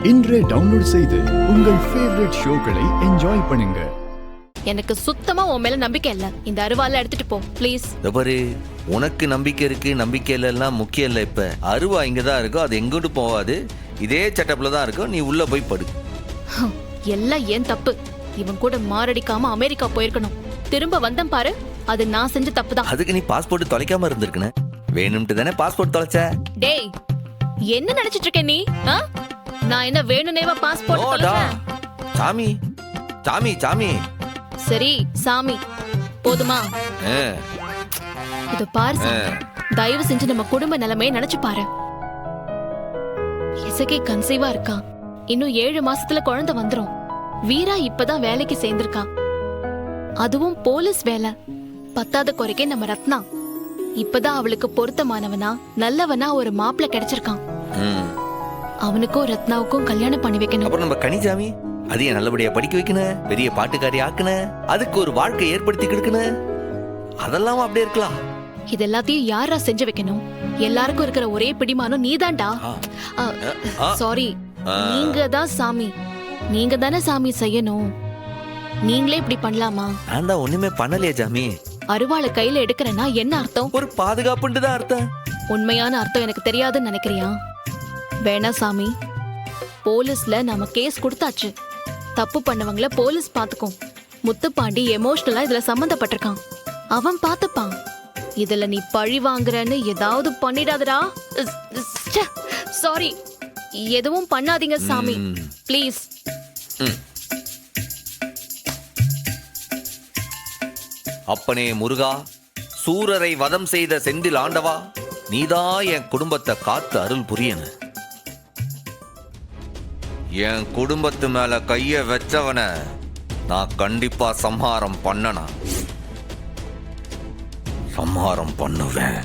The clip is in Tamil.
இன்றே டவுன்லோட் செய்து உங்கள் ஃபேவரட் ஷோக்களை என்ஜாய் பண்ணுங்க. எனக்கு சுத்தமா உன் மேல நம்பிக்கை இல்ல. இந்த அருவாளை எடுத்துட்டு போ ப்ளீஸ். பாரு, உனக்கு நம்பிக்கை இருக்கு நம்பிக்கை இல்லைன்னா முக்கியம் இல்லை. இப்ப அருவா இங்கதான் இருக்கும், அது எங்கிட்டு போவாது. இதே செட்டப்ல தான் இருக்கும். நீ உள்ள போய் படு. எல்லாம் ஏன் தப்பு. இவன் கூட மாரடிக்காம அமெரிக்கா போயிருக்கணும். திரும்ப வந்தம் பாரு, அது நான் செஞ்ச தப்பு தான். அதுக்கு நீ பாஸ்போர்ட் தொலைக்காம இருந்திருக்கன. வேணும்ட்டு தானே பாஸ்போர்ட் தொலைச்ச. டேய், என்ன நினைச்சிட்டு இருக்க நீ? நான் என்ன வேணும்னேவா பாஸ்போர்ட் தொலைச்சேன்? சாமி சாமி சாமி. சரி சாமி, போதுமா? இது பாரு, தயவு செஞ்சு நம்ம குடும்ப நிலைமையை நினைச்சு பாரு. இசக்கி கன்சீவா இருக்கான். இன்னும் 7 மாசத்துல குழந்தை வந்துரும். வீரா இப்பதான் வேலைக்கு சேர்ந்திருக்கான். அதுவும் போலீஸ் வேலை. பத்தாத குறைக்கே நம்ம ரத்னா இப்பதான் அவளுக்கு பொருத்தமானவனா நல்லவனா ஒரு மாப்பிள்ள கிடைச்சிருக்கான். அவனுக்கும் ரத்னாவுக்கும் கல்யாணம் பண்ணி வைக்கணும். அப்புறம் நம்ம கனிஜாமி அதைய நல்லபடியா படிக்க வைக்கணும், பெரிய பாட்டுக்காரி ஆக்கணும், அதுக்கு ஒரு வாழ்க்கை ஏற்படுத்தி கொடுக்கணும். அதெல்லாம் அப்படியே இருக்கலாம். இது எல்லாத்தையும் யாரா செஞ்சு வைக்கணும்? எல்லாருக்கும் இருக்கிற ஒரே பிடிமானம் நீதான்டா. சாரி, நீங்க தான் சாமி. நீங்க தானே சாமி செய்யணும். நீங்களே இப்படி பண்ணலாமா? நான் தான் ஒண்ணுமே பண்ணலையே ஜாமி. அருவாளை கையில எடுக்கிறேன்னா என்ன அர்த்தம்? ஒரு பாதுகாப்புன்னு தான் அர்த்தம். உண்மையான அர்த்தம் எனக்கு தெரியாதுன்னு நினைக்கிறியா? வேணா சாமி, போலீஸ்ல நாம கேஸ் கொடுத்தாச்சு. தப்பு பண்ணவங்கள போலீஸ் பாத்துக்கும். முத்துப்பாண்டி எமோஷனலா இதுல சம்பந்தப்பட்டிருக்கான். அவன் பாத்துப்பான். இதுல நீ பழி வாங்குறன்னு ஏதாவது பண்ணிடாதடா. சாரி, எதுவும் பண்ணாதீங்க சாமி ப்ளீஸ். அப்பனே முருகா, சூரரை வதம் செய்த செந்தில் ஆண்டவா, நீதான் என் குடும்பத்தை காத்து அருள் புரியன. என் குடும்பத்து மேல கைய வச்சவன நான் கண்டிப்பா சம்ஹாரம் பண்ணுவேன்.